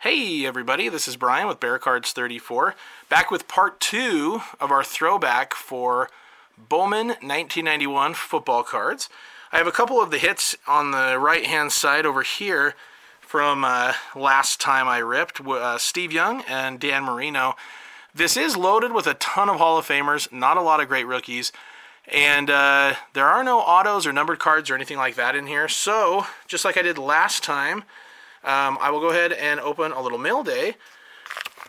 Hey everybody, this is Brian with Bear Cards 34, back with part 2 of our throwback for Bowman 1991 football cards. I have a couple of the hits on the right hand side over here from last time I ripped, Steve Young and Dan Marino. This is loaded with a ton of Hall of Famers, not a lot of great rookies, and there are no autos or numbered cards or anything like that in here, so just like I did last time, I will go ahead and open a little mail day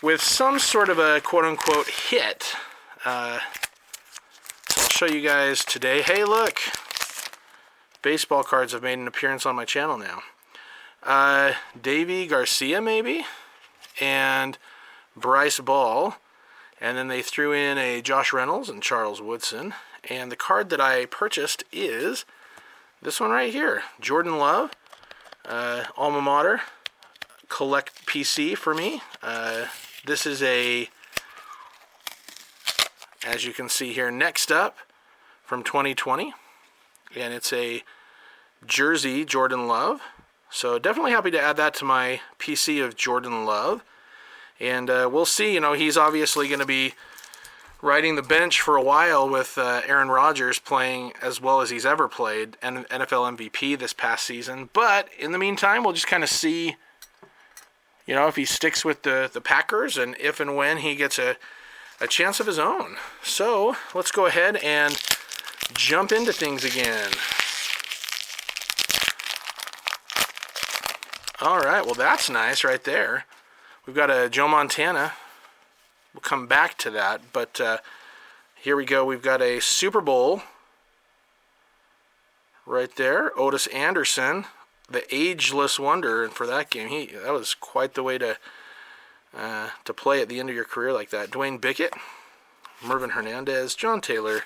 with some sort of a quote-unquote hit. So I'll show you guys today. Hey, look! Baseball cards have made an appearance on my channel now. Davey Garcia, maybe? And Bryce Ball. And then they threw in a Josh Reynolds and Charles Woodson. And the card that I purchased is this one right here. Jordan Love. Alma Mater, collect PC for me. This is a, as you can see here, next up from 2020, and it's a jersey Jordan Love. So definitely happy to add that to my PC of Jordan Love. And we'll see, you know, he's obviously going to be riding the bench for a while with Aaron Rodgers playing as well as he's ever played, and NFL MVP this past season. But in the meantime, we'll just kind of see, you know, if he sticks with the Packers and if and when he gets a chance of his own. So let's go ahead and jump into things again. All right, well, that's nice right there. We've got a Joe Montana. We'll come back to that, but here we go. We've got a Super Bowl right there. Otis Anderson, the ageless wonder, and for that game, that was quite the way to play at the end of your career like that. Dwayne Bickett, Mervin Hernandez, John Taylor,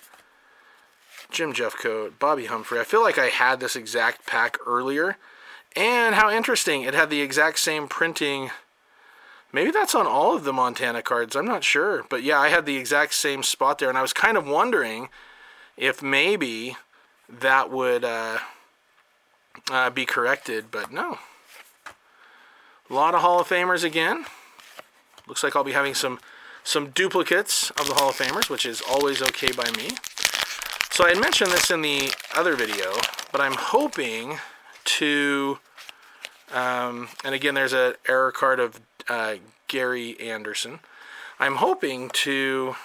Jim Jeffcoat, Bobby Humphrey. I feel like I had this exact pack earlier, and how interesting! It had the exact same printing. Maybe that's on all of the Montana cards. I'm not sure. But yeah, I had the exact same spot there. And I was kind of wondering if maybe that would be corrected. But no. A lot of Hall of Famers again. Looks like I'll be having some duplicates of the Hall of Famers, which is always okay by me. So I had mentioned this in the other video, but I'm hoping to... and again, there's an error card of Gary Anderson. I'm hoping to,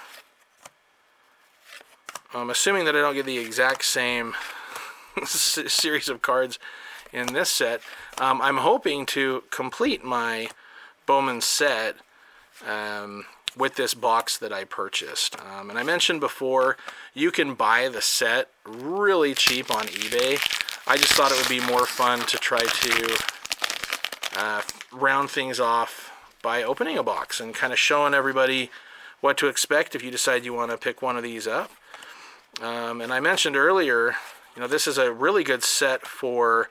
assuming that I don't get the exact same series of cards in this set, I'm hoping to complete my Bowman set with this box that I purchased. And I mentioned before, you can buy the set really cheap on eBay. I just thought it would be more fun to try to round things off by opening a box and kind of showing everybody what to expect if you decide you want to pick one of these up. And I mentioned earlier, you know, this is a really good set for,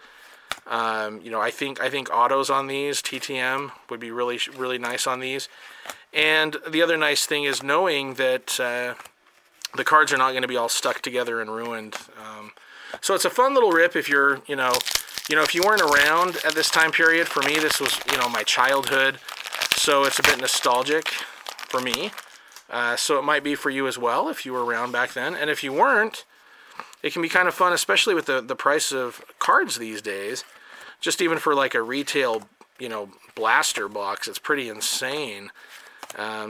you know, I think autos on these, TTM would be really, really nice on these. And the other nice thing is knowing that the cards are not going to be all stuck together and ruined. So it's a fun little rip if you're, you know, if you weren't around at this time period. For me, this was, you know, my childhood, so it's a bit nostalgic for me. So it might be for you as well if you were around back then. And if you weren't, it can be kind of fun, especially with the price of cards these days. Just even for like a retail, you know, blaster box, it's pretty insane.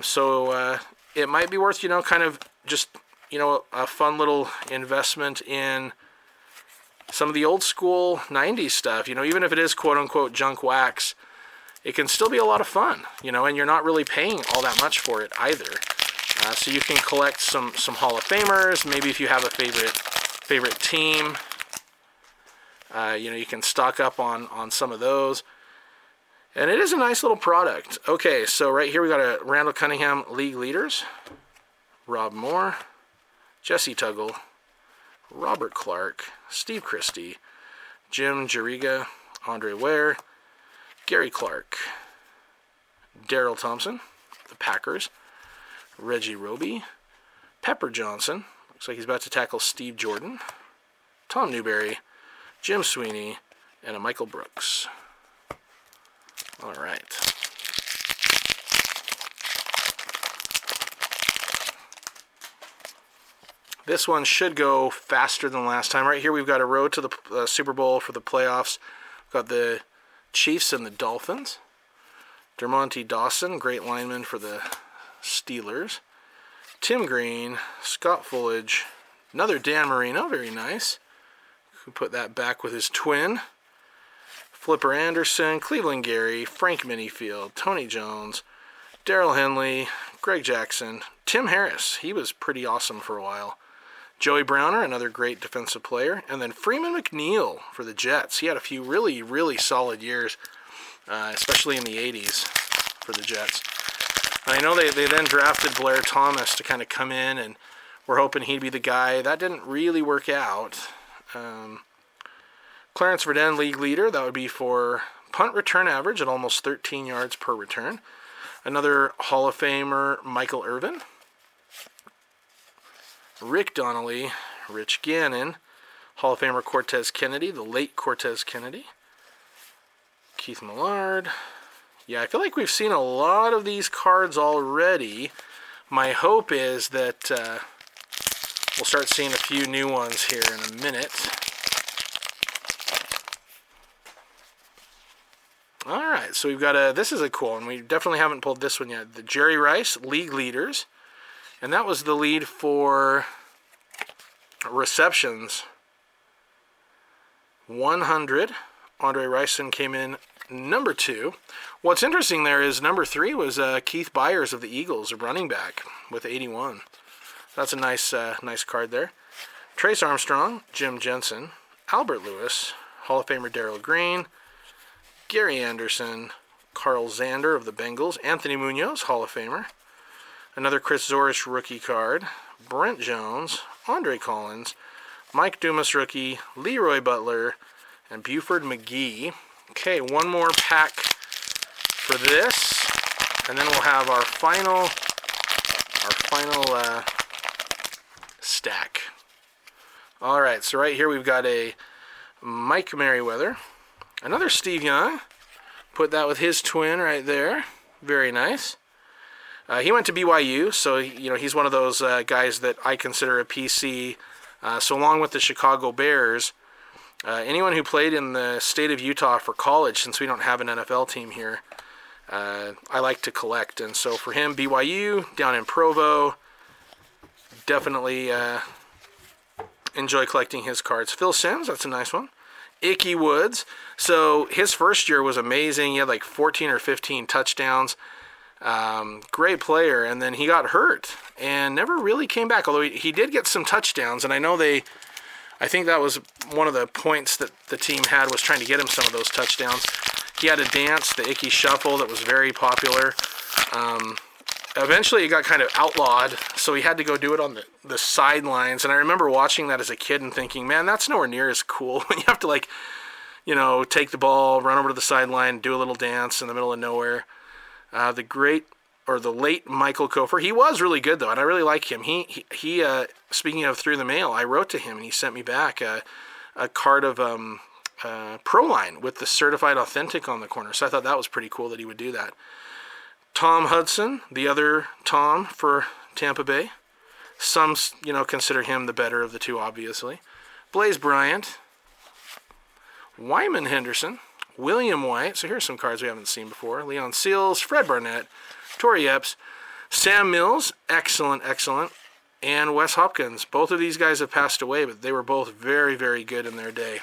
So it might be worth, you know, kind of just, you know, a fun little investment in some of the old school 90s stuff, you know, even if it is quote-unquote junk wax, it can still be a lot of fun, you know, and you're not really paying all that much for it either. So you can collect some Hall of Famers, maybe if you have a favorite team, you know, you can stock up on some of those. And it is a nice little product. Okay, so right here we got a Randall Cunningham League Leaders, Rob Moore, Jesse Tuggle, Robert Clark, Steve Christie, Jim Jariga, Andre Ware, Gary Clark, Darrell Thompson, the Packers, Reggie Roby, Pepper Johnson, looks like he's about to tackle Steve Jordan, Tom Newberry, Jim Sweeney, and a Michael Brooks. All right. This one should go faster than last time. Right here we've got a road to the Super Bowl for the playoffs. We've got the Chiefs and the Dolphins. Dermontti Dawson, great lineman for the Steelers. Tim Green, Scott Fullage, another Dan Marino, very nice. Who put that back with his twin. Flipper Anderson, Cleveland Gary, Frank Minifield, Tony Jones, Darrell Henley, Greg Jackson, Tim Harris, he was pretty awesome for a while. Joey Browner, another great defensive player. And then Freeman McNeil for the Jets. He had a few really, really solid years, especially in the 80s for the Jets. I know they then drafted Blair Thomas to kind of come in, and we're hoping he'd be the guy. That didn't really work out. Clarence Verdun, league leader. That would be for punt return average at almost 13 yards per return. Another Hall of Famer, Michael Irvin. Rick Donnelly, Rich Gannon, Hall of Famer Cortez Kennedy, the late Cortez Kennedy. Keith Millard. Yeah, I feel like we've seen a lot of these cards already. My hope is that we'll start seeing a few new ones here in a minute. All right, so we've got this is a cool one. We definitely haven't pulled this one yet. The Jerry Rice, league leaders. And that was the lead for receptions. 100. Andre Rison came in number 2. What's interesting there is number 3 was Keith Byers of the Eagles, a running back, with 81. That's a nice card there. Trace Armstrong, Jim Jensen, Albert Lewis, Hall of Famer Darrell Green, Gary Anderson, Carl Zander of the Bengals, Anthony Munoz, Hall of Famer. Another Chris Zorich rookie card. Brent Jones, Andre Collins, Mike Dumas rookie, Leroy Butler, and Buford McGee. Okay, one more pack for this, and then we'll have our final stack. All right, so right here we've got a Mike Merriweather, another Steve Young. Put that with his twin right there. Very nice. He went to BYU, so he's one of those guys that I consider a PC. So along with the Chicago Bears, anyone who played in the state of Utah for college, since we don't have an NFL team here, I like to collect. And so for him, BYU, down in Provo, definitely enjoy collecting his cards. Phil Simms, that's a nice one. Ickey Woods. So his first year was amazing. He had like 14 or 15 touchdowns. Great player, and then he got hurt and never really came back, although he did get some touchdowns, and I think that was one of the points that the team had, was trying to get him some of those touchdowns. He had a dance, the Ickey Shuffle, that was very popular. Eventually it got kind of outlawed, so he had to go do it on the sidelines, and I remember watching that as a kid and thinking, man, that's nowhere near as cool when you have to take the ball, run over to the sideline, do a little dance in the middle of nowhere. The late Michael Kofer. He was really good, though, and I really like him. He speaking of through the mail, I wrote to him, and he sent me back a card of Proline with the certified authentic on the corner. So I thought that was pretty cool that he would do that. Tom Hudson, the other Tom for Tampa Bay. Some, consider him the better of the two, obviously. Blaze Bryant. Wyman Henderson. William White. So here's some cards we haven't seen before. Leon Seals, Fred Barnett, Torrey Epps, Sam Mills, excellent, and Wes Hopkins. Both of these guys have passed away, but they were both very, very good in their day.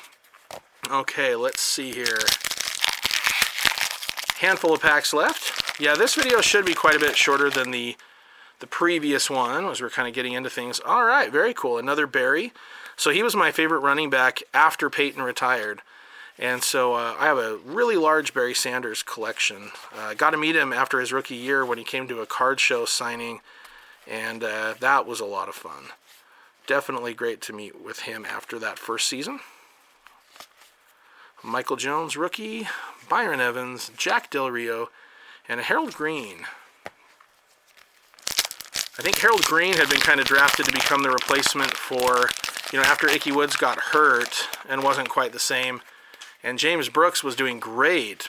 Okay, let's see here. Handful of packs left. Yeah, this video should be quite a bit shorter than the previous one, as we're kind of getting into things. All right, very cool. Another Barry. So he was my favorite running back after Peyton retired. And so I have a really large Barry Sanders collection. Got to meet him after his rookie year when he came to a card show signing, and that was a lot of fun. Definitely great to meet with him after that first season. Michael Jones, rookie, Byron Evans, Jack Del Rio, and a Harold Green. I think Harold Green had been kind of drafted to become the replacement for, after Ickey Woods got hurt and wasn't quite the same. And James Brooks was doing great,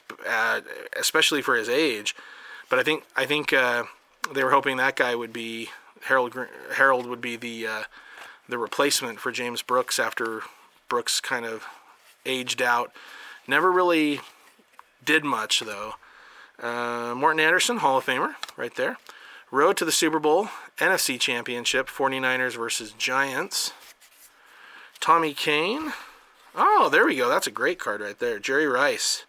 especially for his age. But I think they were hoping that guy would be Harold would be the the replacement for James Brooks after Brooks kind of aged out. Never really did much, though. Morton Anderson, Hall of Famer, right there. Road to the Super Bowl, NFC Championship, 49ers versus Giants. Tommy Kane. Oh, there we go. That's a great card right there. Jerry Rice.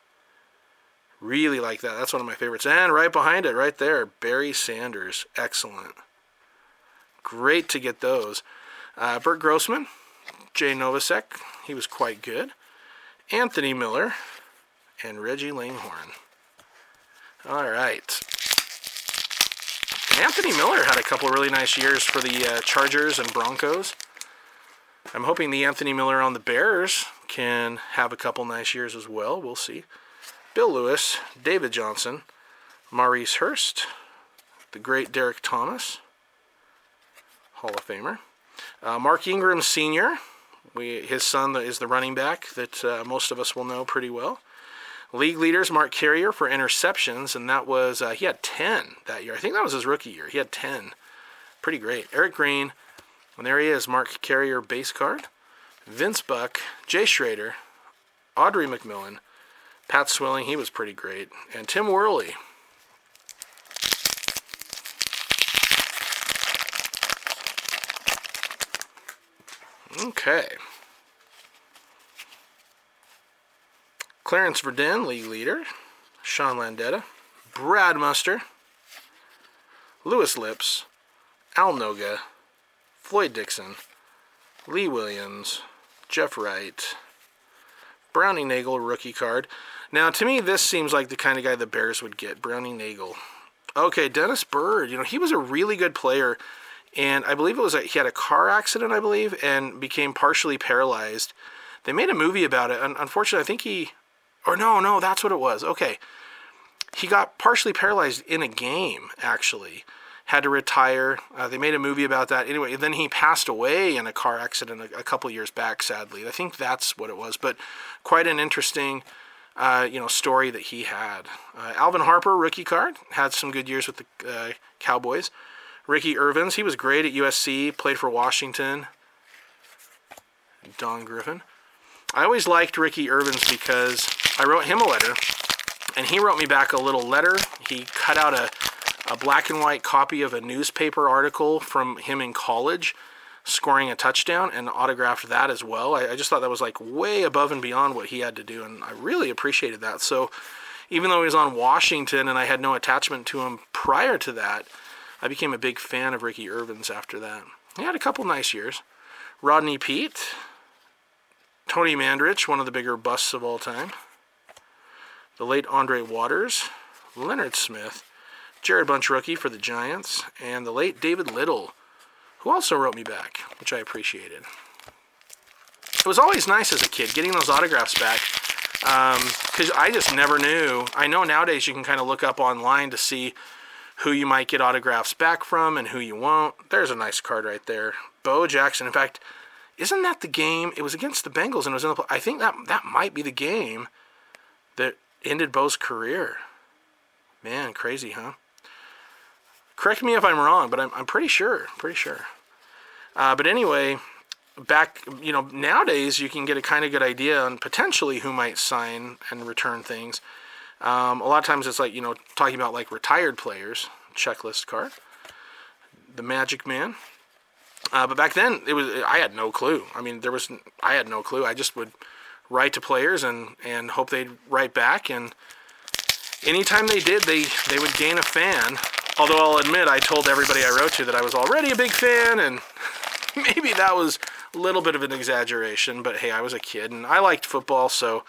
Really like that. That's one of my favorites. And right behind it, right there, Barry Sanders. Excellent. Great to get those. Bert Grossman, Jay Novacek. He was quite good. Anthony Miller and Reggie Langhorne. All right. Anthony Miller had a couple of really nice years for the Chargers and Broncos. I'm hoping the Anthony Miller on the Bears can have a couple nice years as well. We'll see. Bill Lewis, David Johnson, Maurice Hurst, the great Derek Thomas, Hall of Famer. Mark Ingram Sr., his son is the running back that most of us will know pretty well. League leaders, Mark Carrier for interceptions, and that was, he had 10 that year. I think that was his rookie year. He had 10. Pretty great. Eric Green, and there he is, Mark Carrier base card. Vince Buck, Jay Schrader, Audrey McMillan, Pat Swilling, he was pretty great, and Tim Worley. Okay. Clarence Verdin, league leader. Sean Landetta. Brad Muster. Lewis Lips. Al Noga. Floyd Dixon. Lee Williams. Jeff Wright. Brownie Nagel, rookie card. Now, to me, this seems like the kind of guy the Bears would get. Brownie Nagel. Okay, Dennis Byrd. He was a really good player. And I believe he had a car accident, I believe, and became partially paralyzed. They made a movie about it. Unfortunately, I think no, that's what it was. Okay. He got partially paralyzed in a game, actually. Had to retire. They made a movie about that. Anyway, then he passed away in a car accident a couple years back, sadly. I think that's what it was. But quite an interesting, story that he had. Alvin Harper, rookie card. Had some good years with the Cowboys. Ricky Irvins, he was great at USC, played for Washington. Don Griffin. I always liked Ricky Irvins because I wrote him a letter, and he wrote me back a little letter. He cut out a black and white copy of a newspaper article from him in college, scoring a touchdown, and autographed that as well. I just thought that was like way above and beyond what he had to do, and I really appreciated that. So even though he was on Washington and I had no attachment to him prior to that, I became a big fan of Ricky Irvins after that. He had a couple nice years. Rodney Peete, Tony Mandrich, one of the bigger busts of all time. The late Andre Waters, Leonard Smith, Jared Bunch rookie for the Giants, and the late David Little, who also wrote me back, which I appreciated. It was always nice as a kid getting those autographs back, because I just never knew. I know nowadays you can kind of look up online to see who you might get autographs back from and who you won't. There's a nice card right there. Bo Jackson. In fact, isn't that the game? It was against the Bengals, and it was in the. I think that might be the game that ended Bo's career. Man, crazy, huh? Correct me if I'm wrong, but I'm pretty sure. But anyway, back, nowadays you can get a kind of good idea on potentially who might sign and return things. A lot of times it's like, talking about like retired players, checklist card, the Magic Man. But back then I had no clue. I had no clue. I just would write to players and hope they'd write back. And anytime they did, they would gain a fan. Although I'll admit, I told everybody I wrote to that I was already a big fan, and maybe that was a little bit of an exaggeration. But hey, I was a kid and I liked football, so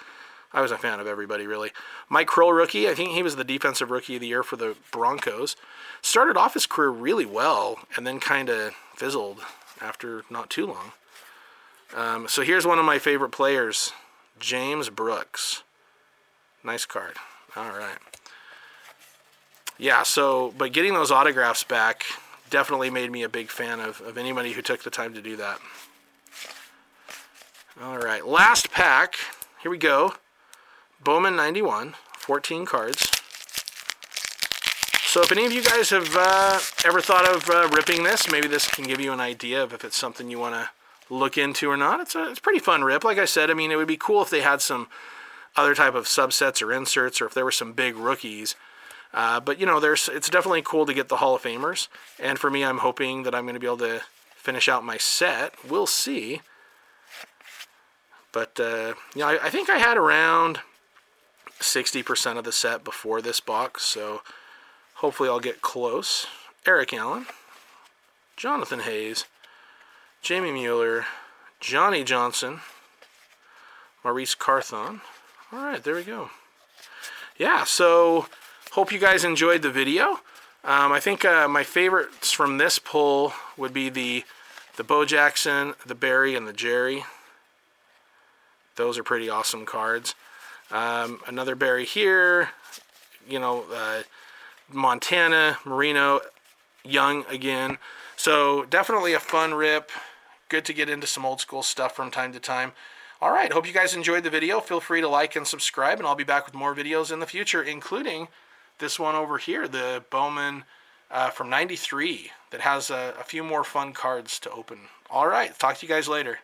I was a fan of everybody, really. Mike Kroll, rookie. I think he was the defensive rookie of the year for the Broncos. Started off his career really well and then kind of fizzled after not too long. So here's one of my favorite players, James Brooks. Nice card. All right. Yeah, but getting those autographs back definitely made me a big fan of anybody who took the time to do that. All right, last pack. Here we go. Bowman 91, 14 cards. So if any of you guys have ever thought of ripping this, maybe this can give you an idea of if it's something you want to look into or not. It's a pretty fun rip. Like I said, I mean, it would be cool if they had some other type of subsets or inserts, or if there were some big rookies. But you know, it's definitely cool to get the Hall of Famers. And for me, I'm hoping that I'm going to be able to finish out my set. We'll see. But you know, I think I had around 60% of the set before this box, so hopefully I'll get close. Eric Allen, Jonathan Hayes, Jamie Mueller, Johnny Johnson, Maurice Carthon. All right, there we go. Yeah, so hope you guys enjoyed the video. I think my favorites from this pull would be the Bo Jackson, the Barry, and the Jerry. Those are pretty awesome cards. Another Barry here, you know, Montana, Marino, Young again. So definitely a fun rip. Good to get into some old school stuff from time to time. All right, hope you guys enjoyed the video. Feel free to like and subscribe, and I'll be back with more videos in the future, including this one over here, the Bowman from '93, that has a few more fun cards to open. All right, talk to you guys later.